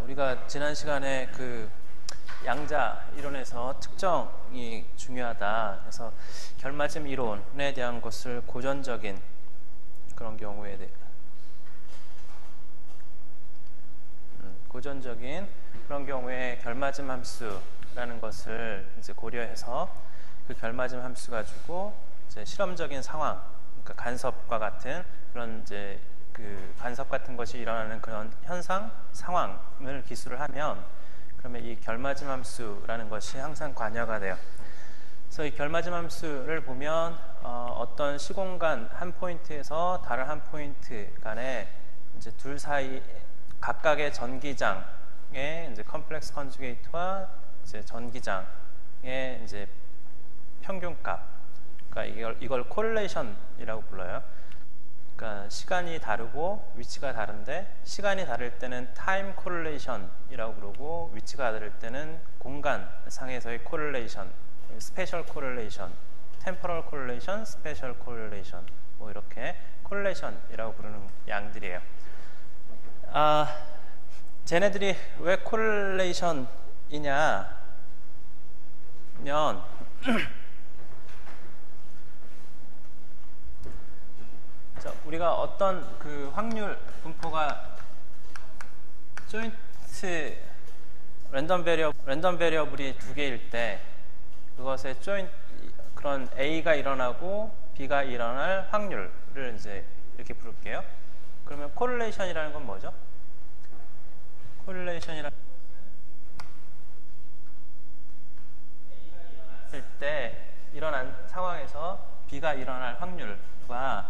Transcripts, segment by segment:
우리가 지난 시간에 그 양자 이론에서 특정이 중요하다. 그래서 결맞음 이론에 대한 것을 고전적인 그런 경우에 고전적인 그런 경우에 결맞음 함수라는 것을 이제 고려해서 그 결맞음 함수 가지고 이제 실험적인 상황, 그러니까 간섭과 같은 그런 이제 그 간섭 같은 것이 일어나는 그런 현상, 상황을 기술을 하면 그러면 이 결맞음 함수라는 것이 항상 관여가 돼요. 그래서 이 결맞음 함수를 보면 어떤 시공간 한 포인트에서 다른 한 포인트 간에 이제 둘 사이 각각의 전기장의 이제 컴플렉스 컨주게이트와 이제 전기장의 이제 평균값, 그러니까 이걸 코릴레이션이라고 불러요. 그러니까 시간이 다르고 위치가 다른데 시간이 다를 때는 타임 코릴레이션이라고 그러고 위치가 다를 때는 공간 상에서의 코릴레이션, 스페셜 코릴레이션, 템포럴 코릴레이션, 스페셜 코릴레이션 뭐 이렇게 코릴레이션이라고 부르는 양들이에요. 쟤네들이 왜 코릴레이션이냐면 우리가 어떤 그 확률 분포가 조인트 랜덤 베리어블이 두 개일 때 그것의 조인트 그런 A가 일어나고 B가 일어날 확률을 이제 이렇게 부를게요. 그러면 코릴레이션이라는 건 뭐죠? 코릴레이션이라는 A가 일어났을 때 일어난 상황에서 B가 일어날 확률과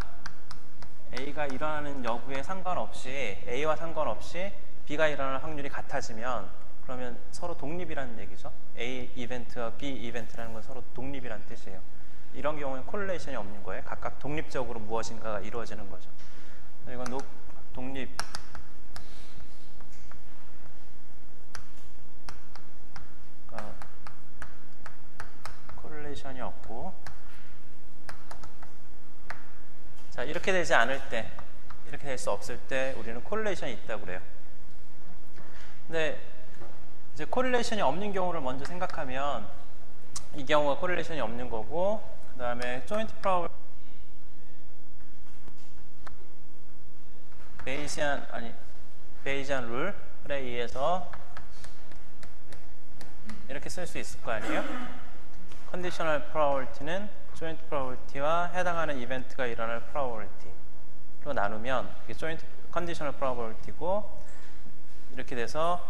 A가 일어나는 여부에 상관없이 A와 상관없이 B가 일어날 확률이 같아지면 그러면 서로 독립이라는 얘기죠. A 이벤트와 B 이벤트라는 건 서로 독립이라는 뜻이에요. 이런 경우는 코릴레이션이 없는 거예요. 각각 독립적으로 무엇인가가 이루어지는 거죠. 이건 독립 코릴레이션이 없고 자, 이렇게 되지 않을 때, 이렇게 될 수 없을 때 우리는 코릴레이션이 있다고 그래요. 근데 이제 코릴레이션이 없는 경우를 먼저 생각하면 이 경우가 코릴레이션이 없는 거고 그 다음에 조인트 프로버빌티 베이지안 룰에 의해서 이렇게 쓸 수 있을 거 아니에요? 컨디셔널 프로버빌티는 조인트 프로버빌티와 해당하는 이벤트가 일어날 프로버빌티로 나누면 이게 조인트 컨디셔널 프로버빌티고 이렇게 돼서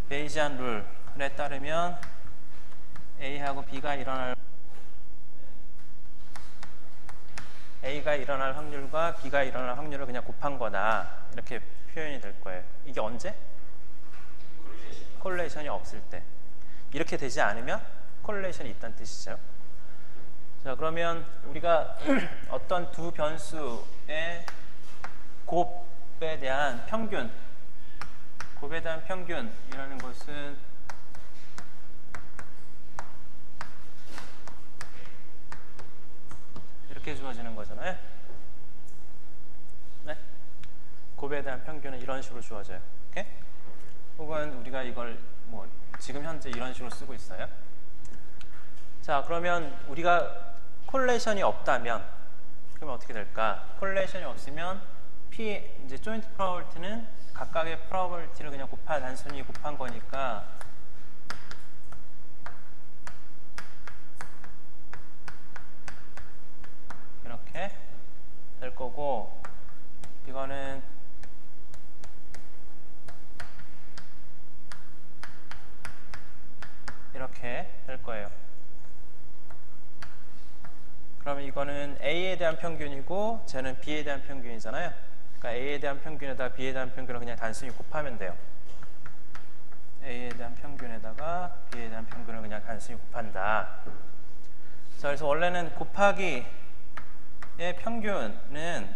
베이지안 룰에 따르면 A하고 B가 A가 일어날 확률과 B가 일어날 확률을 그냥 곱한 거다 이렇게 표현이 될 거예요. 이게 언제? 코릴레이션이 없을 때. 이렇게 되지 않으면 코릴레이션이 있다는 뜻이죠. 자, 그러면 우리가 어떤 두 변수의 곱에 대한 평균이라는 것은 이렇게 주어지는 거잖아요. 네? 곱에 대한 평균은 이런 식으로 주어져요. 오케이? 혹은 우리가 이걸 뭐 지금 현재 이런 식으로 쓰고 있어요. 자, 그러면 우리가 코릴레이션이 없다면 그러면 어떻게 될까? 코릴레이션이 없으면 이제 조인트 프로버빌티는 각각의 프로버빌티를 그냥 단순히 곱한 거니까 이렇게 될 거고 이거는 이렇게 될 거예요. 그러면 이거는 A에 대한 평균이고 쟤는 B에 대한 평균이잖아요. 그러니까 A에 대한 평균에다가 B에 대한 평균을 그냥 단순히 곱하면 돼요. A에 대한 평균에다가 B에 대한 평균을 그냥 단순히 곱한다. 자, 그래서 원래는 곱하기의 평균은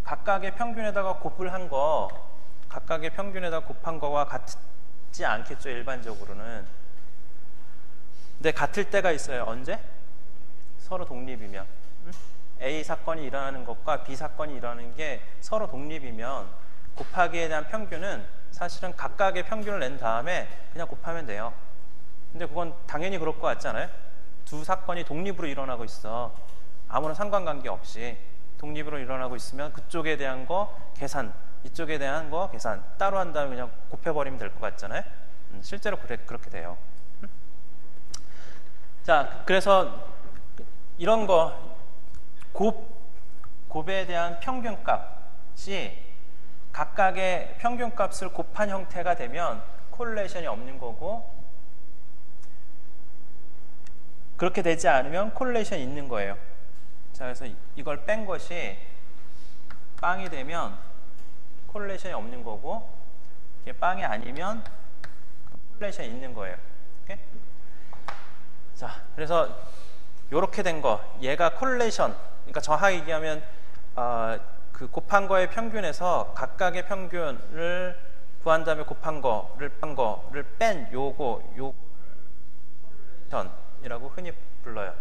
각각의 평균에다가 곱한 거와 같지 않겠죠, 일반적으로는. 근데 같을 때가 있어요. 언제? 서로 독립이면. A 사건이 일어나는 것과 B 사건이 일어나는 게 서로 독립이면 곱하기에 대한 평균은 사실은 각각의 평균을 낸 다음에 그냥 곱하면 돼요. 근데 그건 당연히 그럴 것 같지 않아요? 두 사건이 독립으로 일어나고 있어. 아무런 상관관계 없이 독립으로 일어나고 있으면 그쪽에 대한 거 계산, 이쪽에 대한 거 계산 따로 한 다음에 그냥 곱해버리면 될 것 같잖아요. 실제로 그렇게 돼요. 자, 그래서 이런 거 곱에 대한 평균값이 각각의 평균값을 곱한 형태가 되면 코릴레이션이 없는 거고, 그렇게 되지 않으면 코릴레이션이 있는 거예요. 자, 그래서 이걸 뺀 것이 빵이 되면 코릴레이션이 없는 거고, 이게 빵이 아니면 코릴레이션이 있는 거예요. 오케이? 자, 그래서 이렇게 된 거, 얘가 코릴레이션, 그러니까 정확하게 얘기하면 그 곱한 거의 평균에서 각각의 평균을 구한 다음에 곱한 거를 뺀 요거 코릴레이션이라고 흔히 불러요.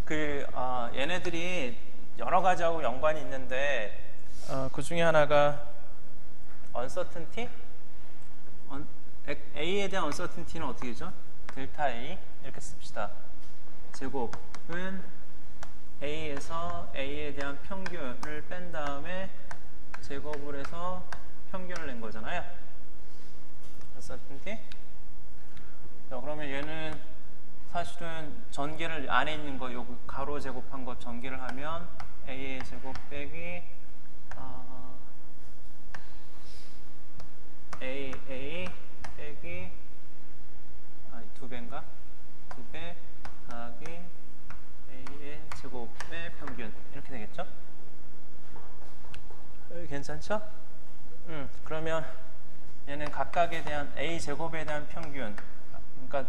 오케이? 얘네들이 여러 가지하고 연관이 있는데 그 중에 하나가 uncertainty? A에 대한 uncertainty는 어떻게 되죠? 델타 A 이렇게 씁시다. 제곱은 A에서 A에 대한 평균을 뺀 다음에 제곱을 해서 평균을 낸 거잖아요. uncertainty? 자, 그러면 얘는 사실은 전개를 안에 있는 거, 요거 가로 제곱한 거 전개를 하면 A의 제곱 빼기 A 빼기 두 배인가? 두 배 더하기 A의 제곱의 평균 이렇게 되겠죠? 괜찮죠? 그러면 얘는 각각에 대한 A 제곱에 대한 평균, 그러니까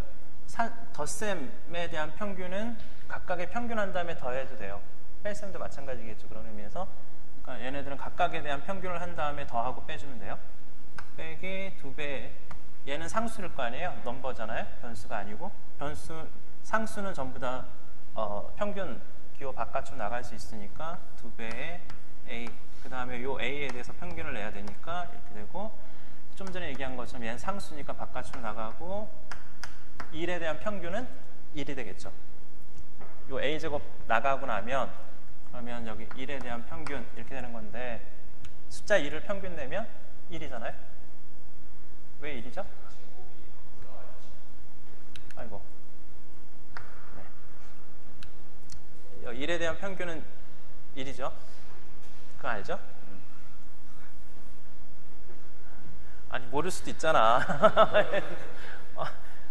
덧셈에 대한 평균은 각각의 평균 한 다음에 더해도 돼요. 뺄셈도 마찬가지겠죠. 그런 의미에서 그러니까 얘네들은 각각에 대한 평균을 한 다음에 더하고 빼주면 돼요. 빼기 2배, 얘는 상수일 거 아니에요. 넘버잖아요. 변수가 아니고. 상수는 전부 다 평균 기호 바깥으로 나갈 수 있으니까 2배의 A, 그 다음에 요 A에 대해서 평균을 내야 되니까 이렇게 되고, 좀 전에 얘기한 것처럼 얘는 상수니까 바깥으로 나가고 1에 대한 평균은 1이 되겠죠. 요 A제곱 나가고 나면 그러면 여기 1에 대한 평균 이렇게 되는 건데, 숫자 1을 평균 내면 1이잖아요. 왜 1이죠? 아이고. 네. 1에 대한 평균은 1이죠. 그거 알죠? 아니, 모를 수도 있잖아.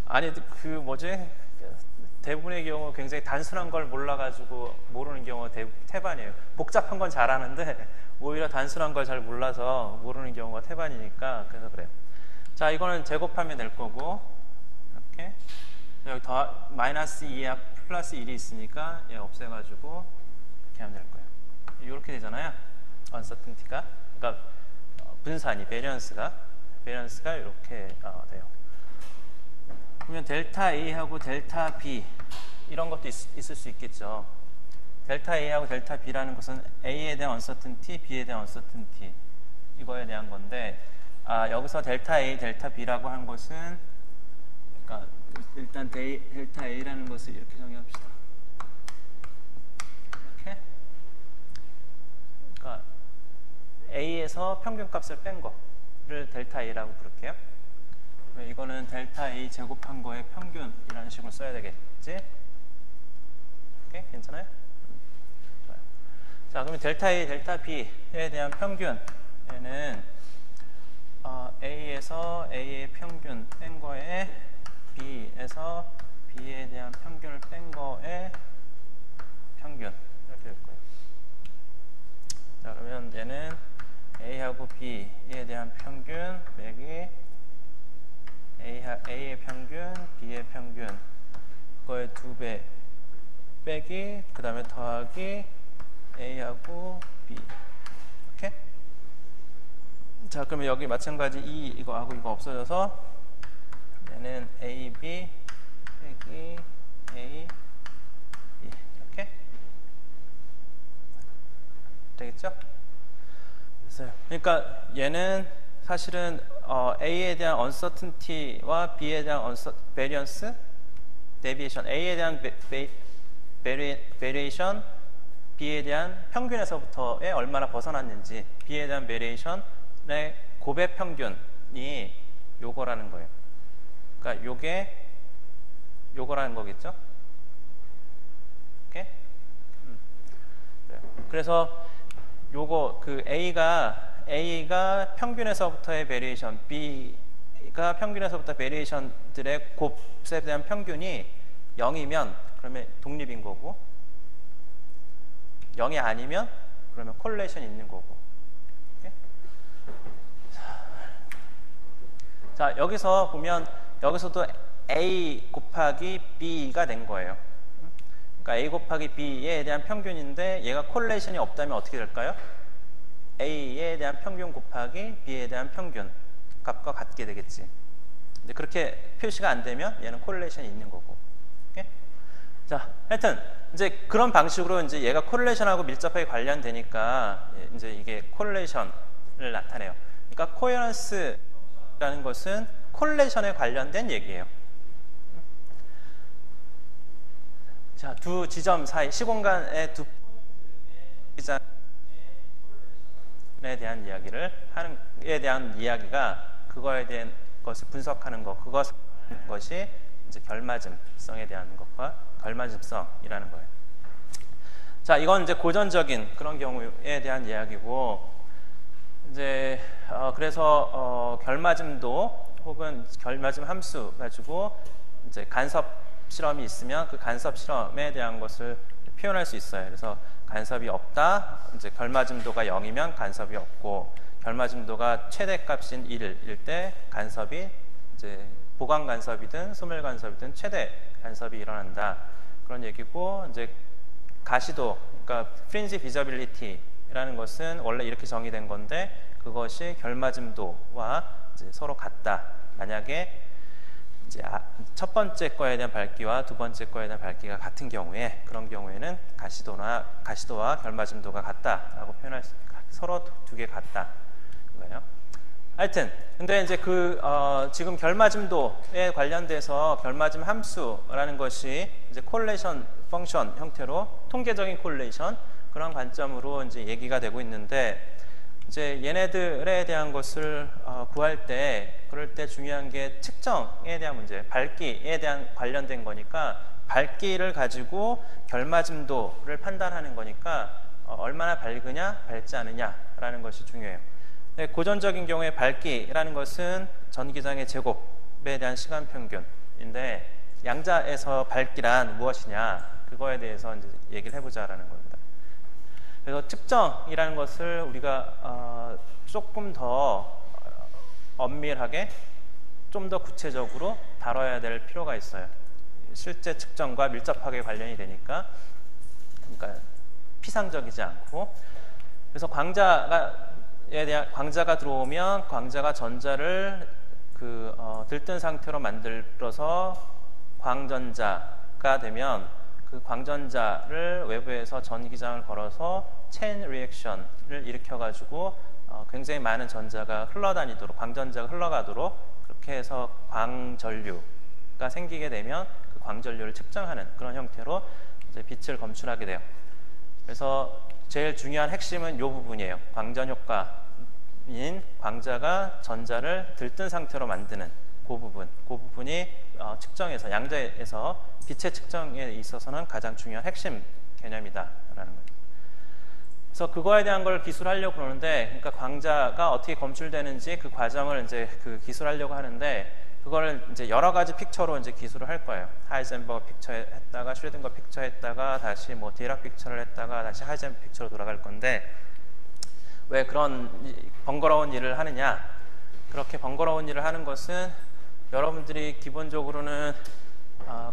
아니, 그 뭐지? 대부분의 경우 굉장히 단순한 걸 몰라가지고 모르는 경우가 태반이에요. 복잡한 건 잘 아는데 오히려 단순한 걸 잘 몰라서 모르는 경우가 태반이니까, 그래서 그래요. 자, 이거는 제곱하면 될 거고, 이렇게 여기 더 마이너스 2에 플러스 1이 있으니까 얘 없애가지고 이렇게 하면 될 거예요. 이렇게 되잖아요. uncertainty가, 그러니까 분산이 베리언스가 이렇게 돼요. 그러면 델타 A하고 델타 B 이런 것도 있을 수 있겠죠. 델타 A하고 델타 B라는 것은 A에 대한 uncertainty, B에 대한 uncertainty 이거에 대한 건데, 여기서 델타 A, 델타 B라고 한 것은, 그러니까 일단 델타 A라는 것을 이렇게 정의합시다. 이렇게, 그러니까 A에서 평균값을 뺀 거를 델타 A라고 부를게요. 이거는 델타 A 제곱한 거의 평균이라는 식으로 써야 되겠지? 오케이? 괜찮아요? 좋아요. 자, 그러면 델타 A, 델타 B에 대한 평균, 얘는 A에서 A의 평균 뺀 거에 B에서 B에 대한 평균을 뺀 거에 평균 이렇게 될 거예요. 자, 그러면 얘는 A하고 B에 대한 평균 빼기 A의 평균, B의 평균, 그거의 2배 빼기, 그 다음에 더하기 A하고 B. 이렇게. 자, 그러면 여기 마찬가지 이거하고 이거 없어져서 얘는 AB 빼기 A B 이렇게 되겠죠? 그러니까 얘는 사실은 A에 대한 uncertainty와 B에 대한 variance, deviation, A에 대한 variation, B에 대한 평균에서부터의 얼마나 벗어났는지, B에 대한 variation의 곱의 평균이 요거라는 거예요. 그러니까 요게 요거라는 거겠죠? 오케이? 그래서 요거 그 A가 평균에서부터의 베리에이션, B가 평균에서부터 베리에이션들의 곱에 대한 평균이 0이면 그러면 독립인 거고, 0이 아니면 그러면 콜레이션이 있는 거고. 오케이? 자, 여기서 보면 여기서도 A 곱하기 B가 된 거예요. 그러니까 A 곱하기 B에 대한 평균인데 얘가 콜레이션이 없다면 어떻게 될까요? A에 대한 평균 곱하기 B에 대한 평균 값과 같게 되겠지. 근데 그렇게 표시가 안 되면 얘는 콜레이션이 있는 거고. 오케이? 자, 하여튼 이제 그런 방식으로 이제 얘가 콜레이션하고 밀접하게 관련되니까 이제 이게 콜레이션을 나타내요. 그러니까 코헤런스라는 것은 콜레이션에 관련된 얘기예요. 자, 두 지점 사이, 시공간의 두 지점에 대한 에 대한 이야기가 그거에 대한 것을 분석하는 것, 그것이 이제 결맞음성에 대한 것과 결맞음성이라는 거예요. 자, 이건 이제 고전적인 그런 경우에 대한 이야기고, 이제 그래서 결맞음도 혹은 결맞음 함수 가지고 이제 간섭 실험이 있으면 그 간섭 실험에 대한 것을 표현할 수 있어요. 그래서 간섭이 없다, 이제 결맞음도가 0이면 간섭이 없고, 결맞음도가 최대값인 1일 때 간섭이 이제 보강 간섭이든 소멸 간섭이든 최대 간섭이 일어난다, 그런 얘기고, 이제 가시도, 그러니까 프린지 비저빌리티라는 것은 원래 이렇게 정의된 건데 그것이 결맞음도와 이제 서로 같다. 만약에 이제 첫 번째 거에 대한 밝기와 두 번째 거에 대한 밝기가 같은 경우에, 그런 경우에는 가시도와 결맞음도가 같다라고 표현할 수, 서로 두 개 같다 이거예요. 하여튼 근데 이제 지금 결맞음도에 관련돼서 결맞음 함수라는 것이 이제 콜레이션 펑션 형태로 통계적인 콜레이션, 그런 관점으로 이제 얘기가 되고 있는데, 이제 얘네들에 대한 것을 구할 때, 그럴 때 중요한 게 측정에 대한 문제, 밝기에 대한 관련된 거니까 밝기를 가지고 결맞음도를 판단하는 거니까 얼마나 밝으냐 밝지 않느냐라는 것이 중요해요. 고전적인 경우에 밝기라는 것은 전기장의 제곱에 대한 시간 평균인데, 양자에서 밝기란 무엇이냐, 그거에 대해서 이제 얘기를 해보자라는 겁니다. 그래서 측정이라는 것을 우리가 조금 더 엄밀하게, 좀 더 구체적으로 다뤄야 될 필요가 있어요. 실제 측정과 밀접하게 관련이 되니까. 그러니까 피상적이지 않고. 그래서 광자가 들어오면 광자가 전자를 들뜬 상태로 만들어서 광전자가 되면 그 광전자를 외부에서 전기장을 걸어서 체인 리액션을 일으켜가지고 굉장히 많은 전자가 흘러다니도록, 광전자가 흘러가도록 그렇게 해서 광전류가 생기게 되면 그 광전류를 측정하는 그런 형태로 이제 빛을 검출하게 돼요. 그래서 제일 중요한 핵심은 이 부분이에요. 광전 효과인 광자가 전자를 들뜬 상태로 만드는 그 부분이 측정에서, 양자에서 빛의 측정에 있어서는 가장 중요한 핵심 개념이다라는 거예요. 그래서 그거에 대한 걸 기술하려고 그러는데, 그러니까 광자가 어떻게 검출되는지 그 과정을 이제 기술하려고 하는데, 그거를 이제 여러 가지 픽처로 이제 기술을 할 거예요. 하이젠버그 픽처 했다가 슈레딩거 픽처 했다가 다시 뭐 디락 픽처를 했다가 다시 하이젠버그 픽처로 돌아갈 건데, 왜 그런 번거로운 일을 하느냐? 그렇게 번거로운 일을 하는 것은 여러분들이 기본적으로는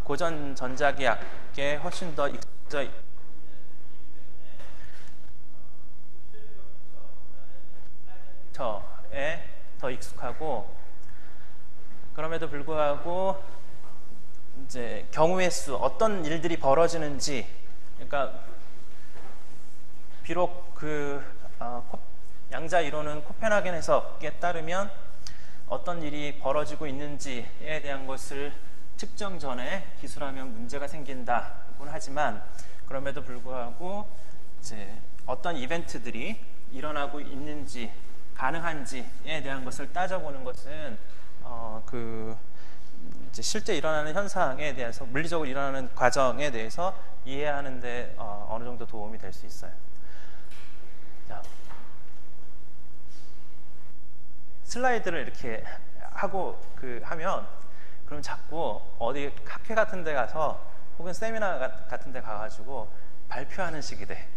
고전 전자기학에 훨씬 더 익숙해 더 익숙하고, 그럼에도 불구하고 이제 경우의 수, 어떤 일들이 벌어지는지, 그러니까 비록 양자 이론은 코펜하겐 해석에 따르면 어떤 일이 벌어지고 있는지에 대한 것을 측정 전에 기술하면 문제가 생긴다고는 하지만, 그럼에도 불구하고 이제 어떤 이벤트들이 일어나고 있는지 가능한지에 대한 것을 따져보는 것은 이제 실제 일어나는 현상에 대해서, 물리적으로 일어나는 과정에 대해서 이해하는 데 어느 정도 도움이 될 수 있어요. 자, 슬라이드를 이렇게 하고 하면 그럼 자꾸 어디 학회 같은 데 가서 혹은 세미나 같은 데 가가지고 발표하는 식이 돼.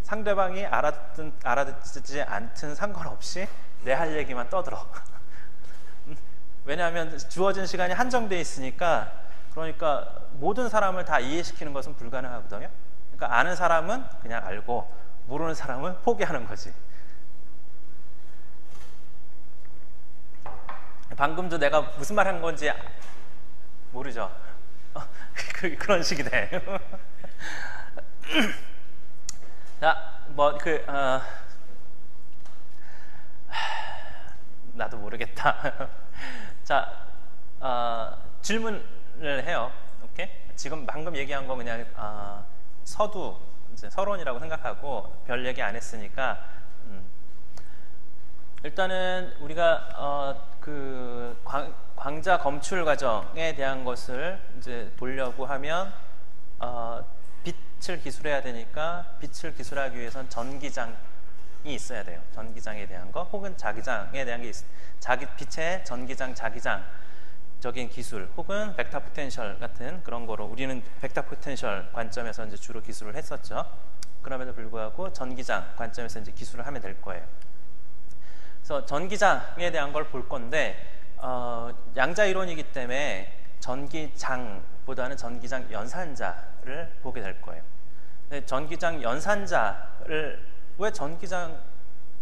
상대방이 알아듣지 않든 상관없이 내 할 얘기만 떠들어. 왜냐하면 주어진 시간이 한정돼 있으니까, 그러니까 모든 사람을 다 이해시키는 것은 불가능하거든요. 그러니까 아는 사람은 그냥 알고 모르는 사람은 포기하는 거지. 방금도 내가 무슨 말 한 건지 모르죠? 그런 식이 돼. 자, 나도 모르겠다. 자, 질문을 해요. 오케이? 지금 방금 얘기한 거 그냥 서두, 이제 서론이라고 생각하고 별 얘기 안 했으니까, 일단은 우리가 광자 검출 과정에 대한 것을 이제 보려고 하면 빛을 기술해야 되니까, 빛을 기술하기 위해선 전기장이 있어야 돼요. 전기장에 대한 거, 혹은 자기장에 대한 게 빛의 전기장, 자기장적인 기술, 혹은 벡터 포텐셜 같은 그런 거로 우리는 벡터 포텐셜 관점에서 이제 주로 기술을 했었죠. 그럼에도 불구하고 전기장 관점에서 이제 기술을 하면 될 거예요. 그래서 전기장에 대한 걸 볼 건데, 양자 이론이기 때문에 전기장보다는 전기장 연산자를 보게 될 거예요. 근데 전기장 연산자를, 왜 전기장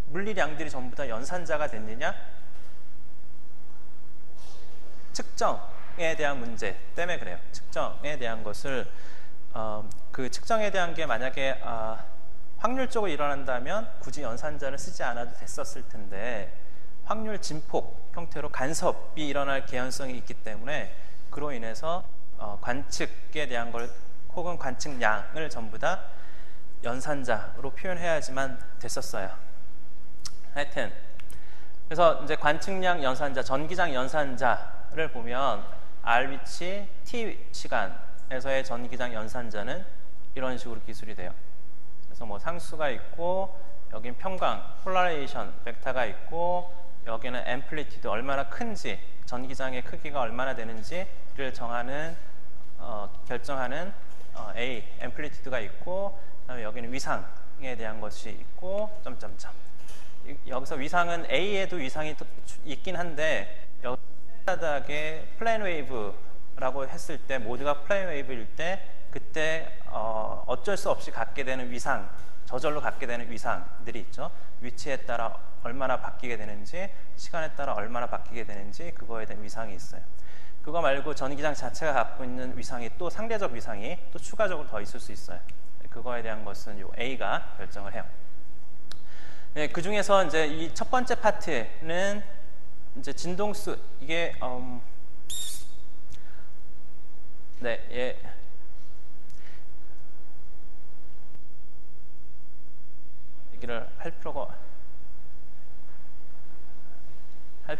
물리량들이 전부 다 연산자가 됐느냐? 측정에 대한 문제 때문에 그래요. 측정에 대한 것을 그 측정에 대한 게 만약에 확률적으로 일어난다면 굳이 연산자를 쓰지 않아도 됐었을 텐데, 확률 진폭 형태로 간섭이 일어날 개연성이 있기 때문에, 그로 인해서 관측에 대한 걸, 혹은 관측량을 전부 다 연산자로 표현해야지만 됐었어요. 하여튼 그래서 이제 관측량 연산자, 전기장 연산자를 보면 R위치 T 시간에서의 전기장 연산자는 이런 식으로 기술이 돼요. 그래서 뭐 상수가 있고, 여긴 평강, 폴라레이션 벡터가 있고, 여기는 앰플리튜드, 얼마나 큰지, 전기장의 크기가 얼마나 되는지를 결정하는 A, 앰플리튜드가 있고, 그다음에 여기는 위상에 대한 것이 있고, 점점점. 여기서 위상은 A에도 위상이 있긴 한데, 여기 스탠다드하게 플레인 웨이브라고 했을 때, 모두가 플레인 웨이브일 때, 그때 어쩔 수 없이 갖게 되는 위상, 저절로 갖게 되는 위상들이 있죠. 위치에 따라 얼마나 바뀌게 되는지, 시간에 따라 얼마나 바뀌게 되는지, 그거에 대한 위상이 있어요. 그거 말고 전기장 자체가 갖고 있는 위상이, 또 상대적 위상이 또 추가적으로 더 있을 수 있어요. 그거에 대한 것은 요 A가 결정을 해요. 네, 그 중에서 이제 이 첫 번째 파트는 이제 진동수, 이게 얘기를 할 필요가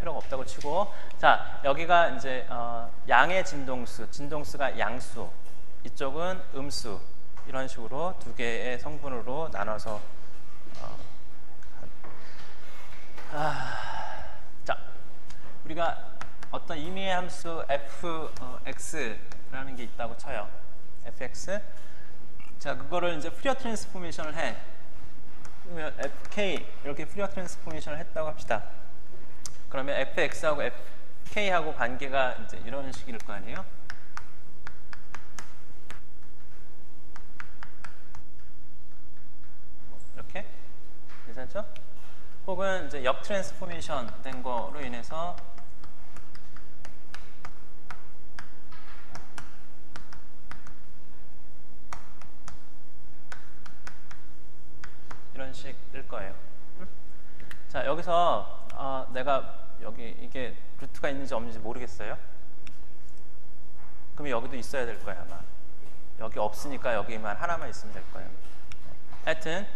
없다고 치고, 자, 여기가 이제 양의 진동수가 양수, 이쪽은 음수, 이런 식으로 두 개의 성분으로 나눠서 자, 우리가 어떤 임의의 함수 fx라는 게 있다고 쳐요. fx. 자, 그거를 이제 푸리어 트랜스포메이션을 해. 그러면 fk 이렇게 푸리어 트랜스포메이션을 했다고 합시다. 그러면 fx하고 fk하고 관계가 이제 이런 식일 거 아니에요? 이렇게? 괜찮죠? 혹은 이제 역 트랜스포메이션 된 거로 인해서 이런 식일 거예요. 자, 여기서 내가 여기 이게 루트가 있는지 없는지 모르겠어요. 그럼 여기도 있어야 될 거야 아마. 여기 없으니까 여기만 하나만 있으면 될 거예요. 하여튼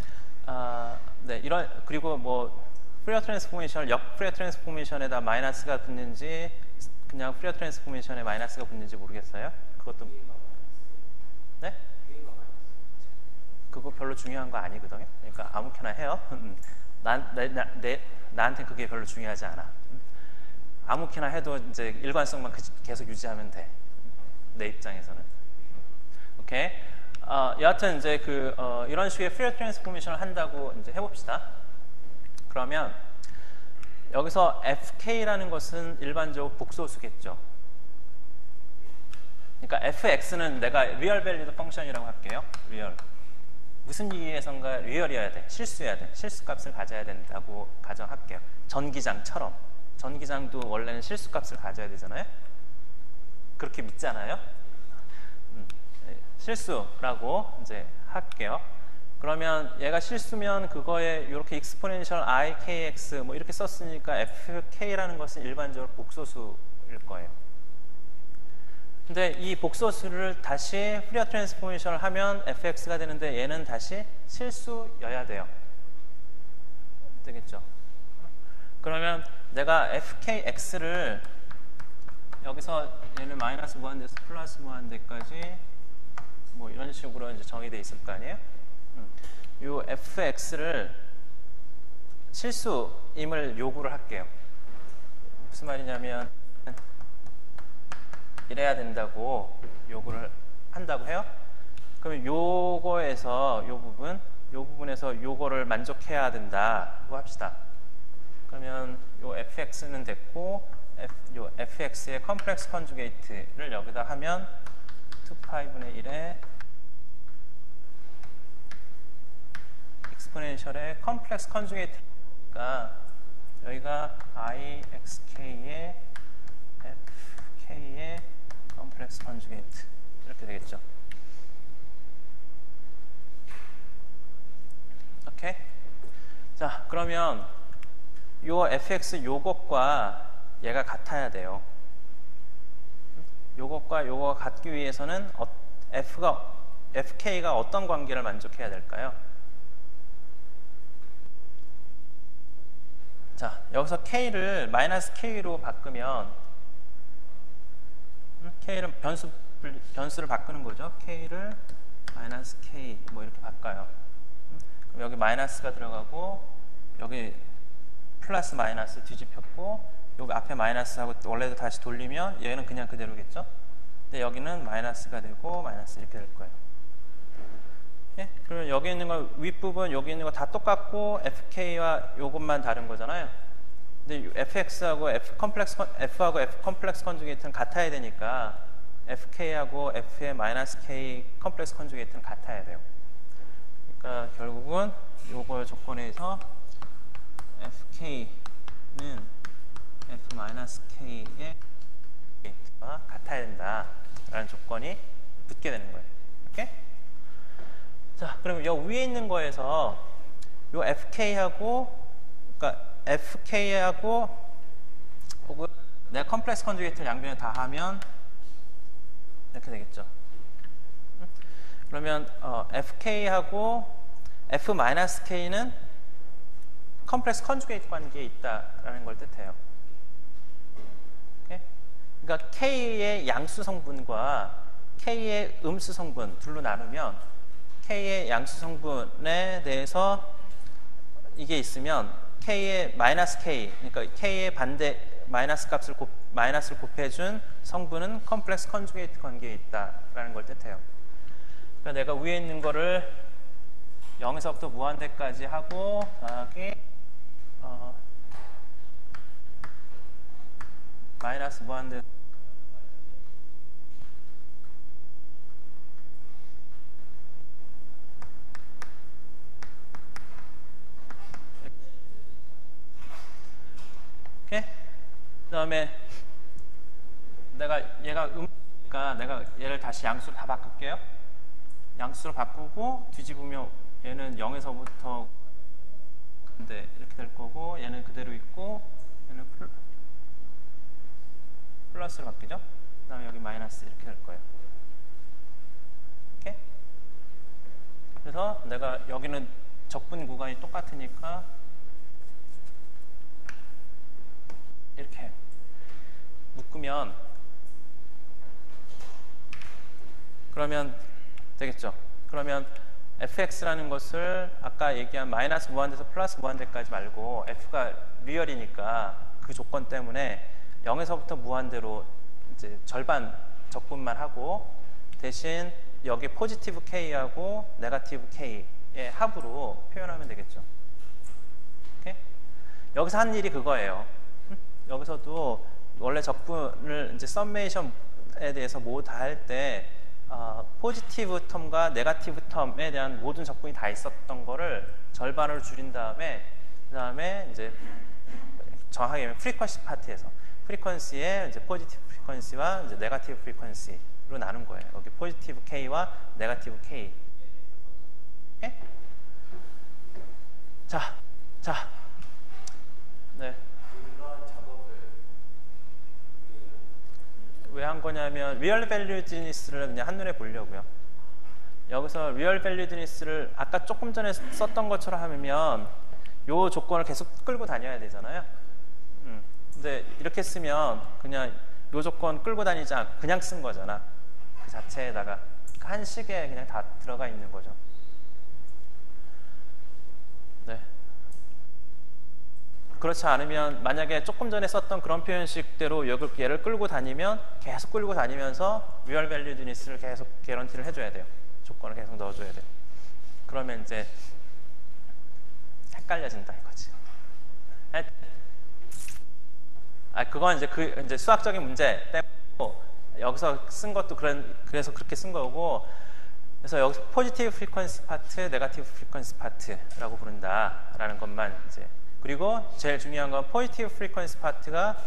네, 이런, 그리고 뭐 프리어 트랜스포메이션, 역 프리어 트랜스포메이션에다 마이너스가 붙는지 그냥 프리어 트랜스포메이션에 마이너스가 붙는지 모르겠어요. 그것도 네? 그거 별로 중요한 거 아니거든요. 그러니까 아무렇게나 해요. 나한테 그게 별로 중요하지 않아. 아무렇게나 해도 이제 일관성만 계속 유지하면 돼. 내 입장에서는. 오케이. 여하튼 이제 이런 식의 프리어 트랜스포메이션을 한다고 이제 해봅시다. 그러면 여기서 fk라는 것은 일반적으로 복소수겠죠. 그러니까 fx는 내가 리얼 밸리드 펑션이라고 할게요. 리얼. 무슨 이유에선가 리얼이어야 돼. 실수여야 돼. 실수값을 가져야 된다고 가정할게요. 전기장처럼. 전기장도 원래는 실수값을 가져야 되잖아요. 그렇게 믿잖아요. 실수라고 이제 할게요. 그러면 얘가 실수면 그거에 이렇게 exponential ikx 뭐 이렇게 썼으니까 fk라는 것은 일반적으로 복소수일 거예요. 근데 이 복소수를 다시 프리어 트랜스포메이션을 하면 fx가 되는데 얘는 다시 실수여야 돼요. 되겠죠? 그러면 내가 fkx를 여기서 얘는 마이너스 무한대에서 플러스 무한대까지 뭐 이런 식으로 이제 정의되어 있을 거 아니에요? 이 fx를 실수임을 요구를 할게요. 무슨 말이냐면 이래야 된다고 요구를 한다고 해요. 그러면 요거에서 요 부분에서 요거를 만족해야 된다고 합시다. 그러면 요 fx는 됐고 요 fx의 컴플렉스 컨주게이트를 여기다 하면 2파이분의 1의 익스포넨셜의 컴플렉스 컨주게이트가 여기가 ixk의 fk의 컴플렉스 컨주게이트 이렇게 되겠죠. 오케이? 자, 그러면 요 fx 요것과 얘가 같아야 돼요. 요것과 요거가 같기 위해서는 fk가 어떤 관계를 만족해야 될까요? 자, 여기서 k를 마이너스 k로 바꾸면 k를 변수를 바꾸는 거죠. k를 마이너스 k 뭐 이렇게 바꿔요. 그럼 여기 마이너스가 들어가고 여기 플러스 마이너스 뒤집혔고 여기 앞에 마이너스하고 원래도 다시 돌리면 얘는 그냥 그대로겠죠. 근데 여기는 마이너스가 되고 마이너스 이렇게 될 거예요. 예? 그러면 여기 있는 거 윗부분 여기 있는 거 다 똑같고 fk와 요것만 다른 거잖아요. 근데 fx하고 f하고 f 컴플렉스 컨주게이트는 같아야 되니까 fk하고 f의 마이너스 k 컴플렉스 컨주게이트는 같아야 돼요. 그러니까 결국은 요거 조건에서 fk는 f-k의 같아야 된다라는 조건이 붙게 되는 거예요. 오케이? 자, 그럼 여 위에 있는 거에서 요 fk하고 그러니까 fk하고 혹은 내가 컴플렉스 컨주게이트를 양변에 다 하면 이렇게 되겠죠. 그러면 fk하고 f-k는 컴플렉스 컨주게이트 관계에 있다라는 걸 뜻해요. 오케이? 그러니까 k의 양수 성분과 k의 음수 성분 둘로 나누면 k의 양수 성분에 대해서 이게 있으면 k의 마이너스 k, 그러니까 k의 반대 마이너스 값을 마이너스를 곱해준 성분은 컴플렉스 컨주게이트 관계에 있다라는 걸 뜻해요. 그러니까 내가 위에 있는 거를 0에서부터 무한대까지 하고 여기 마이너스 무한대 오케이? 그 다음에 얘가 그러니까 내가 얘를 다시 양수로 다 바꿀게요. 양수로 바꾸고 뒤집으면 얘는 0에서부터 네, 이렇게 될 거고 얘는 그대로 있고 얘는 플러스로 바뀌죠. 그 다음에 여기 마이너스 이렇게 될 거예요. 이렇게. 그래서 내가 여기는 적분 구간이 똑같으니까 이렇게 묶으면 그러면 되겠죠. 그러면 fx라는 것을 아까 얘기한 마이너스 무한대에서 플러스 무한대까지 말고 f가 리얼이니까 그 조건 때문에 0에서부터 무한대로 이제 절반 적분만 하고 대신 여기 포지티브 k하고 네거티브 k의 합으로 표현하면 되겠죠. 오케이? 여기서 한 일이 그거예요. 여기서도 원래 적분을 이제 썸메이션에 대해서 뭐 다 할 때 포지티브 텀과 네거티브 텀에 대한 모든 적분이 다 있었던 거를 절반으로 줄인 다음에 그 다음에 이제 정확하게 얘기하면 프리퀀시 파트에서 프리퀀시의 이제 포지티브 프리퀀시와 이제 네거티브 프리퀀시로 나눈 거예요. 여기 포지티브 K와 네거티브 K. 오케이? 자, 네. 왜 한 거냐면 리얼 밸류드니스를 그냥 한눈에 보려고요. 여기서 리얼 밸류드니스를 아까 조금 전에 썼던 것처럼 하면 요 조건을 계속 끌고 다녀야 되잖아요. 근데 이렇게 쓰면 그냥 요 조건 끌고 다니지 않고 그냥 쓴 거잖아. 그 자체에다가 한 식에 그냥 다 들어가 있는 거죠. 네. 그렇지 않으면 만약에 조금 전에 썼던 그런 표현식대로 얘를 끌고 다니면 계속 끌고 다니면서 리얼 밸류드니스를 계속 개런티를 해줘야 돼요. 조건을 계속 넣어줘야 돼요. 그러면 이제 헷갈려진다 이거지. 그건 이제 수학적인 문제 때문에 여기서 쓴 것도 그래서 그렇게 쓴 거고. 그래서 여기서 포지티브 프리퀀시 파트, 네거티브 프리퀀시 파트라고 부른다라는 것만 이제. 그리고 제일 중요한 건 포지티브 프리퀀시 파트가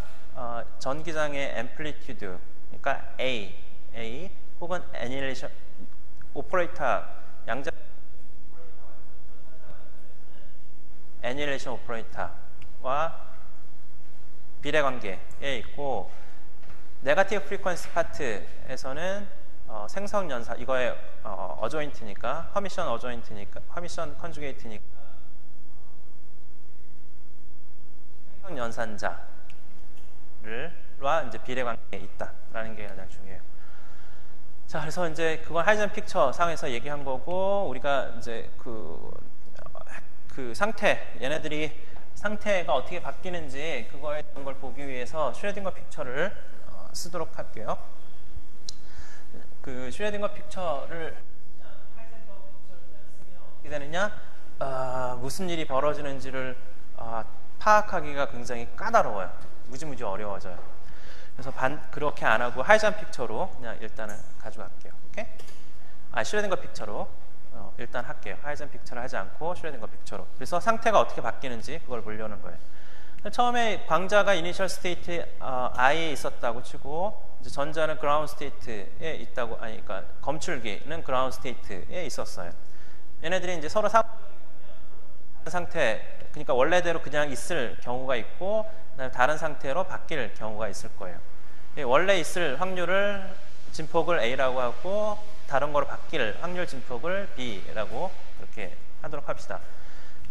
전기장의 앰플리튜드, 그러니까 A 혹은 애니레이션 오퍼레이터 양자 애니레이션 오퍼레이터와 비례관계에 있고, 네거티브 프리퀀시 파트에서는 생성 연산 이거의 어조인트니까 허미션 어조인트니까 허미션 컨주게이트니까 생성 연산자를와 이제 비례관계에 있다라는 게 가장 중요해요. 자, 그래서 이제 그건 하이젠 픽처 상에서 얘기한 거고, 우리가 이제 그 상태, 얘네들이 상태가 어떻게 바뀌는지 그거에 대한 걸 보기 위해서 슈레딩거 픽처를 쓰도록 할게요. 그 슈레딩거 픽처를 어떻게 되느냐? 무슨 일이 벌어지는지를 파악하기가 굉장히 까다로워요. 무지무지 어려워져요. 그래서 그렇게 안 하고 하이젠 픽처로 그냥 일단은 가져갈게요. 오케이? 슈레딩거 픽처로 일단 할게요. 하이젠 픽처를 하지 않고 슈레딩거 픽처로. 그래서 상태가 어떻게 바뀌는지 그걸 보려는 거예요. 처음에 광자가 이니셜 스테이트 I에 있었다고 치고, 이제 전자는 그라운드 스테이트에 있다고, 그러니까 검출기는 그라운드 스테이트에 있었어요. 얘네들이 이제 서로 상태, 그러니까 원래대로 그냥 있을 경우가 있고, 다른 상태로 바뀔 경우가 있을 거예요. 원래 있을 확률을 진폭을 A라고 하고, 다른 거로 바뀔 확률 진폭을 B라고 그렇게 하도록 합시다.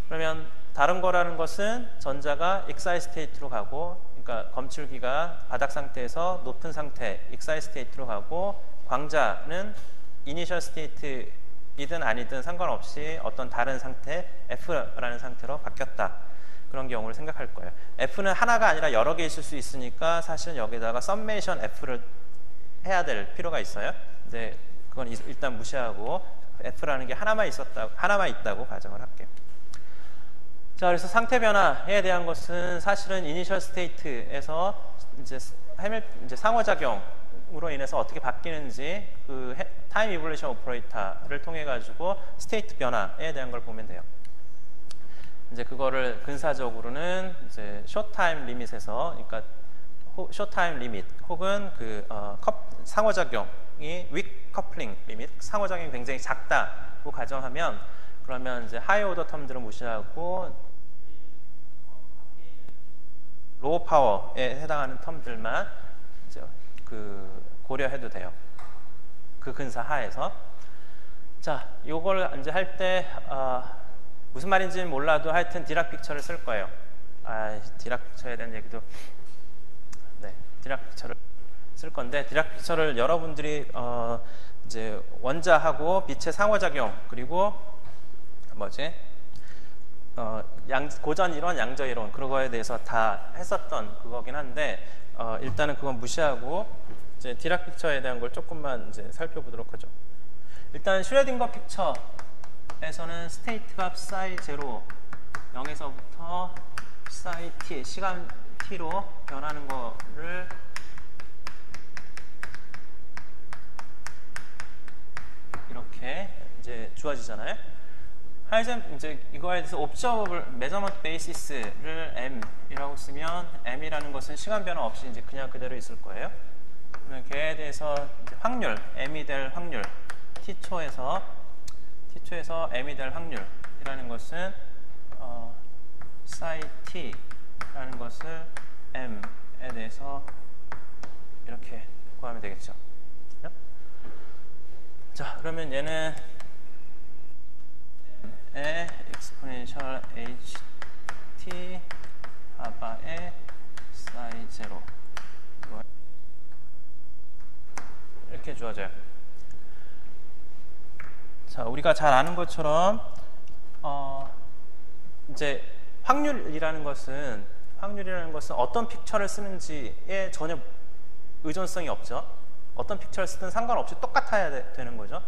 그러면 다른 거라는 것은 전자가 익사이 스테이트로 가고, 그러니까 검출기가 바닥 상태에서 높은 상태 익사이 스테이트로 가고, 광자는 이니셜 스테이트이든 아니든 상관없이 어떤 다른 상태 F라는 상태로 바뀌었다. 그런 경우를 생각할 거예요. F는 하나가 아니라 여러 개 있을 수 있으니까 사실은 여기다가 썸메이션 F를 해야 될 필요가 있어요. 근데 그건 일단 무시하고 F라는 게 하나만 있다고 가정을 할게요. 자, 그래서 상태 변화에 대한 것은 사실은 이니셜 스테이트에서 이제 상호작용으로 인해서 어떻게 바뀌는지 그 타임 이볼루션 오퍼레이터를 통해 가지고 스테이트 변화에 대한 걸 보면 돼요. 이제 그거를 근사적으로는 이제 숏타임 리밋에서, 그러니까 숏타임 리밋 혹은 그 상호작용이 윅 커플링 리밋, 상호작용이 굉장히 작다고 가정하면, 그러면 이제 하이 오더 텀들은 무시하고 로우 파워에 해당하는 텀들만 이제 고려해도 돼요. 그 근사 하에서. 자, 요걸 이제 할 때 무슨 말인지는 몰라도 하여튼 디락 픽처를 쓸 거예요. 디락 픽처에 대한 얘기도 디락 픽처를 쓸 건데, 디락 픽처를 여러분들이 이제 원자하고 빛의 상호작용, 그리고 고전 이론, 양자 이론, 그런 거에 대해서 다 했었던 그거긴 한데, 일단은 그건 무시하고 이제 디락 픽처에 대한 걸 조금만 이제 살펴보도록 하죠. 일단 슈레딩거 픽처에서는 스테이트 값 psi 0, 0에서부터 psi t, 시간 t로 변하는 거를 이렇게 이제 주어지잖아요. 이제 이거에 대해서 옵저버블 메저먼트 베이시스를 m이라고 쓰면, m이라는 것은 시간 변화 없이 이제 그냥 그대로 있을 거예요. 그러면 걔에 대해서 이제 확률, m이 될 확률, t초에서 m이 될 확률이라는 것은 psi t라는 것을 m에 대해서 이렇게 구하면 되겠죠. 자, 그러면 얘는 m의 exponential ht 하바의 psi 0 이렇게 주어져요. 자, 우리가 잘 아는 것처럼 이제 확률이라는 것은 어떤 픽처를 쓰는지에 전혀 의존성이 없죠. 어떤 픽처를 쓰든 상관없이 똑같아야 되는 거죠.